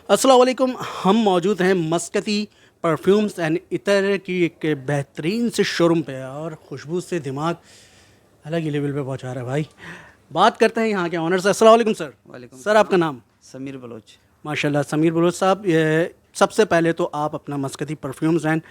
अस्सलाम वालेकुम। हम मौजूद हैं मस्कती परफ्यूम्स एंड इतर की एक बेहतरीन से शोरूम पे और खुशबू से दिमाग अलग ही लेवल पे पहुंचा रहा है भाई। बात करते हैं यहाँ के ऑनर से। अस्सलाम वालेकुम सर। वालेकुम सर आपका सलाम। नाम? समीर बलोच। माशाल्लाह समीर बलोच साहब। ये सबसे पहले तो आप अपना मस्कती परफ्यूम्स एंड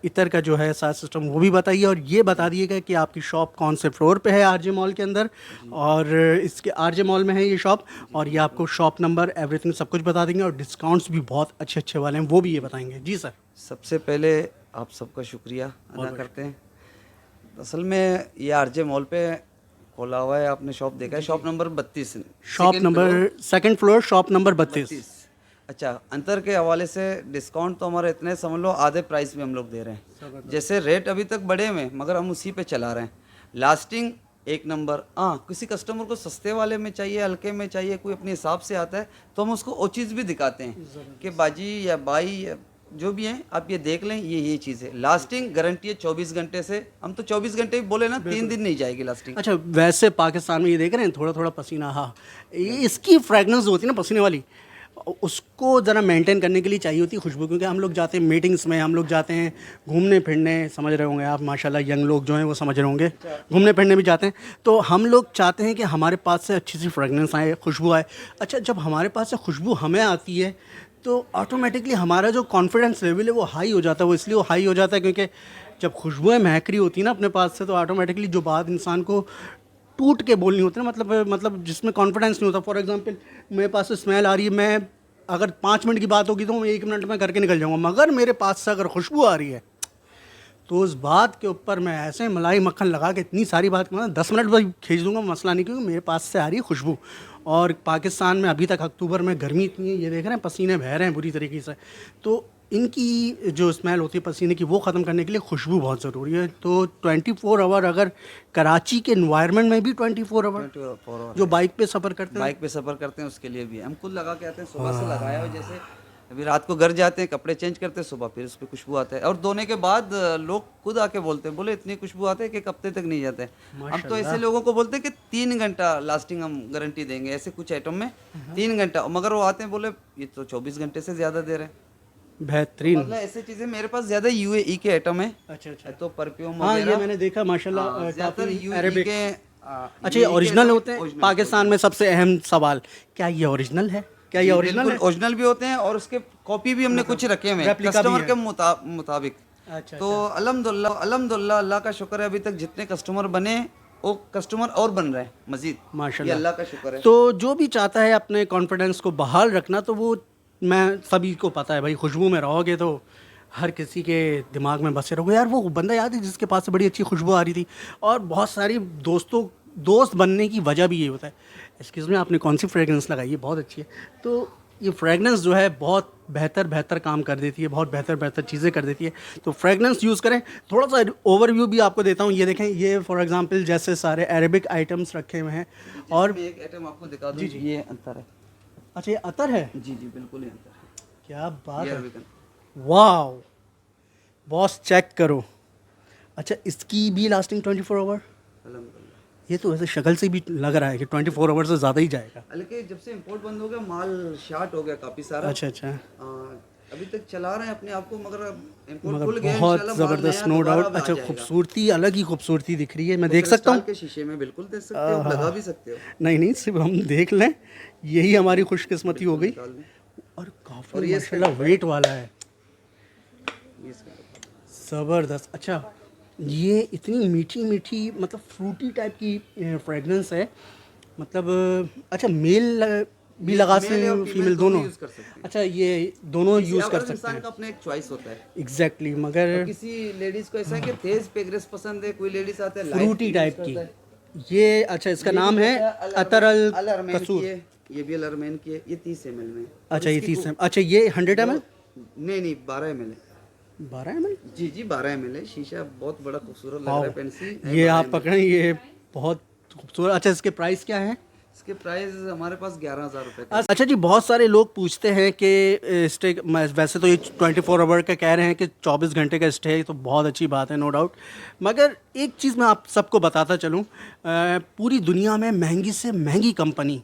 इतर का जो है सारा सिस्टम वो भी बताइए और ये बता दिएगा कि आपकी शॉप कौन से फ्लोर पे है आरजे मॉल के अंदर, जी और इसके आरजे मॉल में है ये शॉप, जी और ये बिल्कुल। आपको शॉप नंबर एवरीथिंग सब कुछ बता देंगे और डिस्काउंट्स भी बहुत अच्छे अच्छे वाले हैं वो भी ये बताएंगे। जी सर। सबसे पहले आप सबका शुक्रिया बहुत अदा करते हैं। असल में ये आरजे मॉल पे खोला हुआ है, आपने शॉप देखा है, shop number 32 shop number second floor, shop number 32। 32। अच्छा, अंतर के हवाले से डिस्काउंट तो हमारे इतने समझ लो आधे प्राइस में हम लोग दे रहे हैं। जैसे रेट अभी तक बढ़े हुए हैं मगर हम उसी पे चला रहे हैं। लास्टिंग एक नंबर। हाँ, किसी कस्टमर को सस्ते वाले में चाहिए, हल्के में चाहिए, कोई अपने हिसाब से आता है तो हम उसको वो चीज़ भी दिखाते हैं कि बाजी या बाई या जो भी हैं आप ये देख लें, ये चीज़ है। लास्टिंग गारंटी है 24 घंटे से। हम तो 24 घंटे भी बोले ना, 3 दिन नहीं जाएगी लास्टिंग। अच्छा, वैसे पाकिस्तान में ये देख रहे हैं थोड़ा थोड़ा पसीना, हाँ, ये इसकी फ्रेगनेंस होती है ना पसीने वाली, उसको ज़रा मेंटेन करने के लिए चाहिए होती है खुशबू, क्योंकि हम लोग जाते हैं मीटिंग्स में, हम लोग जाते हैं घूमने फिरने, समझ रहे होंगे आप, माशाल्लाह यंग लोग जो हैं वो समझ रहे होंगे, घूमने फिरने भी जाते हैं, तो हम लोग चाहते हैं कि हमारे पास से अच्छी सी फ्रेगनेंस आए, खुशबू आए। अच्छा, जब हमारे पास से खुशबू हमें आती है तो ऑटोमेटिकली हमारा जो कॉन्फिडेंस लेवल है वो हाई हो जाता है। वो इसलिए वो हाई हो जाता है क्योंकि जब खुशबुएं महक रही होती है ना अपने पास से, तो ऑटोमेटिकली जो बात इंसान को टूट के बोलनी होती है ना, मतलब जिसमें कॉन्फिडेंस नहीं होता। फॉर एग्जांपल मेरे पास से स्मेल आ रही है, मैं अगर 5 मिनट की बात होगी तो मैं 1 मिनट में करके निकल जाऊंगा, मगर मेरे पास से अगर खुशबू आ रही है तो उस बात के ऊपर मैं ऐसे मलाई मक्खन लगा के इतनी सारी बात करूँगा, 10 मिनट बाद खींच दूंगा, मसला नहीं, क्योंकि मेरे पास से आ रही है खुशबू। और पाकिस्तान में अभी तक अक्टूबर में गर्मी इतनी है, ये देख रहे हैं पसीने बह रहे हैं बुरी तरीके से, तो इनकी जो स्मेल होती है पसीने की वो ख़त्म करने के लिए खुशबू बहुत ज़रूरी है। तो 24 आवर, अगर कराची के इन्वायरमेंट में भी 24 आवर 24 जो बाइक पे सफ़र करते हैं, बाइक पे सफ़र करते हैं उसके लिए भी है। हम खुद लगा के आते हैं, सुबह से लगाया हो, जैसे अभी रात को घर जाते हैं, कपड़े चेंज करते हैं, सुबह फिर उस पर खुशबू आता है। और धोने के बाद लोग खुद आके बोलते हैं, बोले इतनी खुशबू आती है कि एक हफ्ते तक नहीं जाते हैं। हम तो ऐसे लोगों को बोलते हैं कि 3 घंटा लास्टिंग हम गारंटी देंगे, ऐसे कुछ आइटम में 3 घंटा, मगर वो आते हैं बोले ये तो 24 घंटे से ज़्यादा दे रहे हैं। बेहतरीन। मतलब ऐसी चीज़ें मेरे पास ज़्यादा यूएई के आइटम है। अच्छा अच्छा, तो परफ्यूम हाँ ये वगैरह मैंने देखा माशाल्लाह, ज़्यादातर काफ़ी यूएई अरेबिक। के। अच्छा, ये ओरिजिनल होते हैं? original पाकिस्तान में सबसे अहम सवाल, क्या ये ओरिजिनल है? क्या ये ओरिजिनल बिल्कुल है? ओरिजिनल भी होते हैं और उसके कॉपी भी हमने कुछ रखे हुए हैं रेप्लिका भी कस्टमर है? के मुताबिक। अच्छा तो अच्छा, अल्हम्दुलिल्लाह अल्हम्दुलिल्लाह, अल्लाह का शुक्र है, अभी तक जितने कस्टमर बने वो कस्टमर और बन रहे हैं मजीद। ये माशाल्लाह। अल्लाह का शुक्र है। तो जो भी चाहता है अपने कॉन्फिडेंस को बहाल रखना, तो वो, मैं सभी को पता है भाई, खुशबू में रहोगे तो हर किसी के दिमाग में बसे रहोगे। यार वो बंदा याद है जिसके पास से बड़ी अच्छी खुशबू आ रही थी, और बहुत सारी दोस्त बनने की वजह भी ये होता है, एक्सक्यूज़ में आपने कौन सी फ्रेगरेंस लगाई है, बहुत अच्छी है। तो ये फ्रेगनेंस जो है बहुत बेहतर काम कर देती है, बहुत बेहतर चीज़ें कर देती है। तो फ्रेगनेंस यूज़ करें। थोड़ा सा ओवरव्यू भी आपको देता हूँ, ये देखें, ये फॉर एग्जांपल जैसे सारे अरेबिक आइटम्स रखे हुए हैं, और जिसमें एक आइटम आपको दिखा दूं, जी जी, ये अंतर है। अच्छा ये अतर है? जी जी बिल्कुल ये अंतर है। क्या बात ये है, अरबिकन। वाह बॉस चेक करो। अच्छा, इसकी भी लास्टिंग 24 आवर? अल्हम्दुलिल्लाह। ये तो वैसे शक्ल से भी लग रहा है कि 24 आवर से ज़्यादा ही जाएगा। हालांकि जब से इंपोर्ट बंद हो गया माल शार्ट हो गया काफी सारा। अच्छा अच्छा, अभी तक चला रहे हैं अपने आप को, मगर अब इंपोर्ट खुल मगर गया बहुत इंशाल्लाह, माल ज़बरदस्त, नया नो दोबारा डाउट। अब आ अच्छा, जाएगा। खूबसूरती अलग ही खूबसूरती दिख रही है, मैं तो देख सकता हूँ। क्रिस्टल के शीशे में बिल्कुल देख सकते हो, लगा भी सकते हो। नहीं नहीं, सिर्फ हम देख लें यही हमारी खुशकिस्मती हो गई। निकाल दें। और और काफ़ी ये इसका माशाल्लाह डब्बा है। वेट वाला है, ये इसका डब्बा है। ज़बरदस्त। अच्छा, ये इतनी मीठी मीठी, मतलब फ्रूटी टाइप की फ्रेगनेंस है, मतलब अच्छा मेल भी ये लगा मेल और सकते, फीमेल दोनों दोनों? यूज कर सकते हैं। अच्छा, ये दोनों यूज़ अब कर हर सकते इंसान हैं? का अपना एक चॉइस होता है। एग्जैक्टली, और मगर किसी लेडीज को ऐसा है कि तेज पेगरेस पसंद है, कोई लेडीज आते हैं लाइट फ्रूटी टाइप की, करता है। ये अच्छा इसका ये नाम भी है जैसा अतर अल अल अरमैन की कसूर। है, ये भी अल अरमैन की है, ये 30 ml में है। और अच्छा, ये इसकी 30 अच्छा ये 100 ml? नहीं 12 ml है। 12 ml? जी जी 12 ml है। शीशा बहुत बड़ा खूबसूरत लग रहा है, पेंसी है। ये 12 आप ml। पकड़ें, ये बहुत खूबसूरत। अच्छा, इसके प्राइस क्या है? इसके प्राइस हमारे पास 11,000 रुपए का। अच्छा जी, बहुत सारे लोग पूछते हैं कि स्टे, वैसे तो ये 24 आवर का कह रहे हैं कि 24 घंटे का स्टे है, तो बहुत अच्छी बात है, नो डाउट। मगर एक चीज़ मैं आप सबको बताता चलूँ, पूरी दुनिया में महंगी से महंगी कंपनी,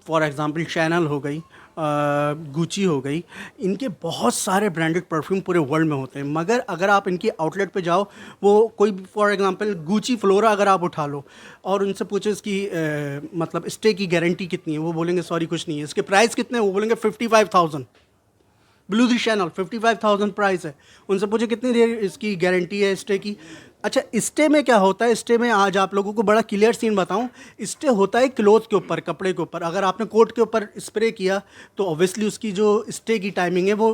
फॉर एग्ज़ाम्पल चैनल हो गई, गुची हो गई, इनके बहुत सारे ब्रांडेड परफ्यूम पूरे वर्ल्ड में होते हैं, मगर अगर आप इनकी आउटलेट पे जाओ, वो कोई फॉर एग्जांपल गुची फ्लोरा अगर आप उठा लो और उनसे पूछो इसकी मतलब स्टे की गारंटी कितनी है, वो बोलेंगे सॉरी कुछ नहीं है। इसके प्राइस कितने हैं, वो बोलेंगे 55,000। ब्लू दी चैनल 55,000 प्राइस है। उनसे पूछे कितनी देर इसकी गारंटी है स्टे की। अच्छा, स्टे में क्या होता है, स्टे में आज आप लोगों को बड़ा क्लियर सीन बताऊं, स्टे होता है क्लोथ के ऊपर, कपड़े के ऊपर। अगर आपने कोट के ऊपर स्प्रे किया तो ऑब्वियसली उसकी जो स्टे की टाइमिंग है वो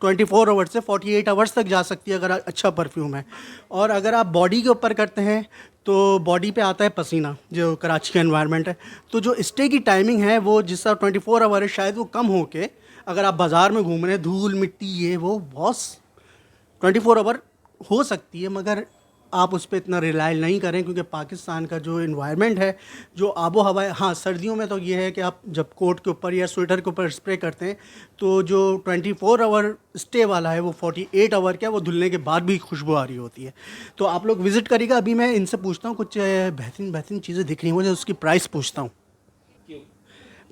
24 आवर्स से 48 आवर्स तक जा सकती है अगर अच्छा परफ्यूम है। और अगर आप बॉडी के ऊपर करते हैं तो बॉडी पे आता है पसीना, जो कराची का एनवायरनमेंट है, तो जो स्टे की टाइमिंग है वो जिस तरह 24 आवर है, शायद वो कम हो के अगर आप बाज़ार में घूम रहे हैं, धूल मिट्टी ये वो बहुत 24 आवर हो सकती है, मगर आप उस पर इतना रिलाय नहीं करें, क्योंकि पाकिस्तान का जो इन्वायरमेंट है, जो आबो हवा है, हाँ सर्दियों में तो ये है कि आप जब कोट के ऊपर या स्वेटर के ऊपर स्प्रे करते हैं तो जो 24 आवर स्टे वाला है वो 48 आवर क्या, वो धुलने के बाद भी खुशबू आ रही होती है। तो आप लोग विज़िट करिएगा। अभी मैं इनसे पूछता हूँ, कुछ बेहतरीन बेहतरीन चीज़ें दिख रही हैं मुझे, उसकी प्राइस पूछता हूँ।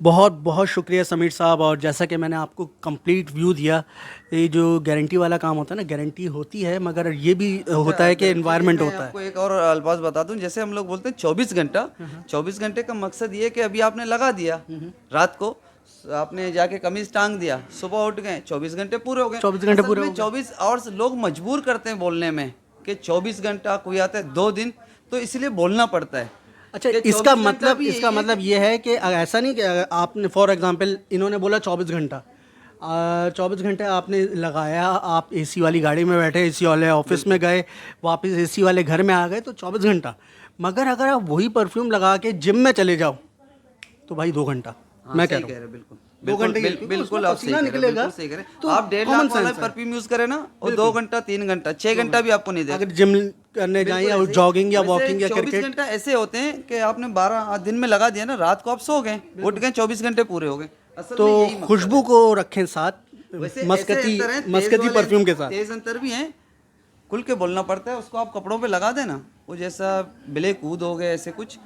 बहुत बहुत शुक्रिया समीर साहब। और जैसा कि मैंने आपको कंप्लीट व्यू दिया, ये जो गारंटी वाला काम होता है ना, गारंटी होती है मगर ये भी होता है कि एनवायरनमेंट मैं होता है। आपको एक और अल्फाज बता दूं, जैसे हम लोग बोलते हैं 24 घंटा, 24 घंटे का मकसद ये है कि अभी आपने लगा दिया, रात को आपने जाके कमीज टांग दिया, सुबह उठ गए, 24 घंटे पूरे हो गए। 24 घंटे पूरे हो गए। 24 आवर्स लोग मजबूर करते हैं बोलने में कि 24 घंटा, कोई आता है 2 दिन, तो इसलिए बोलना पड़ता है। अच्छा, कि इसका 24 घंटा भी इसका यही है मतलब ये है कि ऐसा नहीं कि आपने फॉर एग्जांपल इन्होंने बोला 24 घंटा, 24 घंटे आपने लगाया, आप एसी वाली गाड़ी में बैठे, एसी वाले ऑफिस में गए, वापस एसी वाले घर में आ गए, तो 24 घंटा। मगर अगर आप वही परफ्यूम लगा के जिम में चले जाओ तो भाई 2 घंटा। मैं कह रहा हूँ बिल्कुल 2 घंटे के लिए, क्योंकि बिल्कुल उसमें आप सही पसीना कह रहे हैं, निकलेगा, बिल्कुल सही कह रहे हैं। तो आप 1.5 common लाख वाला sense है। परफ्यूम यूज करें ना, वो 2 घंटा 3 घंटा 6 घंटा भी आपको नहीं देगा। अगर जिम करने जाएं या जॉगिंग या वॉकिंग या 24 क्रिकेट, घंटा ऐसे होते हैं कि आपने 12 दिन में लगा दिया ना, रात को आप सो गए, उठ गए, 24 घंटे पूरे हो गए। असल तो में यही मकसद खुशबू है। को रखें साथ, वैसे मस्कती ऐसे अंतर हैं, तेज मस्कती वाले- परफ्यूम के साथ। तेज अंतर भी हैं, खुल के बोलना पड़ता है। उसको आप कपड़ों पे लगा देना, वो जैसा ब्लैक ऊद हो गया, ऐसे कुछ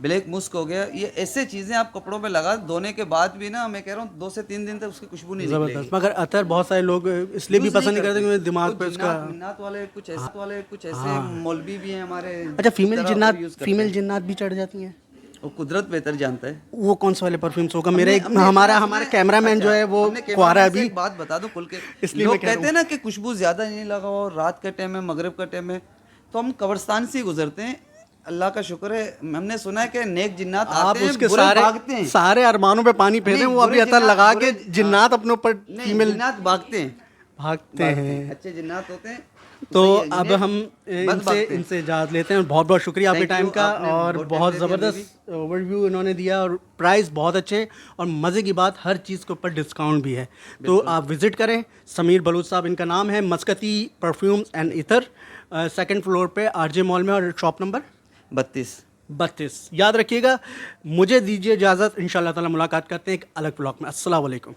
ब्लैक मुस्क हो गया, ये ऐसे चीजें आप कपड़ों पे लगा, धोने के बाद भी ना, मैं कह रहा हूँ 2 से 3 दिन तक उसकी खुशबू नहीं निकलेगी। ज़बरदस्त। मगर अतर बहुत सारे लोग इसलिए भी यूज पसंद नहीं करते क्योंकि दिमाग कुछ पे उसका। जिन्नात वाले कुछ ऐसे मौलवी भी हैं हमारे। अच्छा, इस तरह वो use करते हैं। फीमेल जिन्नात भी चढ़ जाती हैं, वो कुदरत बेहतर जानता है। वो कौन से वाले परफ्यूम्स होगा? हमने हमारा सुना है- कैमरामैन जो अच्छा, है वो हमने कुआरा कैमरामैन है से अभी। एक बात बता दूं खुल के, इसलिए लोग मैं कह रहा कहते हैं ना कि खुशबू ज्यादा नहीं लगाओ रात के टाइम में, मगरिब के टाइम में, तो हम कब्रिस्तान से ही गुजरते हैं। अल्लाह का शुक्र है, हमने सुना है कि नेक जिन्नात आप आते हैं, उसके बुरे भागते हैं। सारे अरमानों पे पानी फेर दें, नहीं, वो अभी बुरे अतर जिन्नात- लगा के बुरे- जिन्नात अपने ऊपर नहीं, फीमेल जिन्नात भागते हैं, भागते हैं। अच्छे जिन्नात होते हैं। तो सही है, अब नेक हम बद भागते हैं। इनसे इजाज़त लेते हैं। बहुत बहुत शुक्रिया आपके Thank you, टाइम का, आपने और बहुत बहुत time दे दिया ज़बरदस्त ओवरव्यू इन्होंने दिया, और प्राइस बहुत अच्छे, और मज़े की बात हर चीज़ के ऊपर डिस्काउंट भी है। तो आप विज़िट करें, समीर बलूच साहब इनका नाम है, मस्कती परफ्यूम्स एंड इतर, 2nd फ्लोर पे आरजे मॉल में, और शॉप नंबर 32। याद रखिएगा। मुझे दीजिए इजाज़त, इंशाअल्लाह ताला मुलाकात करते हैं एक अलग ब्लॉग में। अस्सलाम वालेकुम।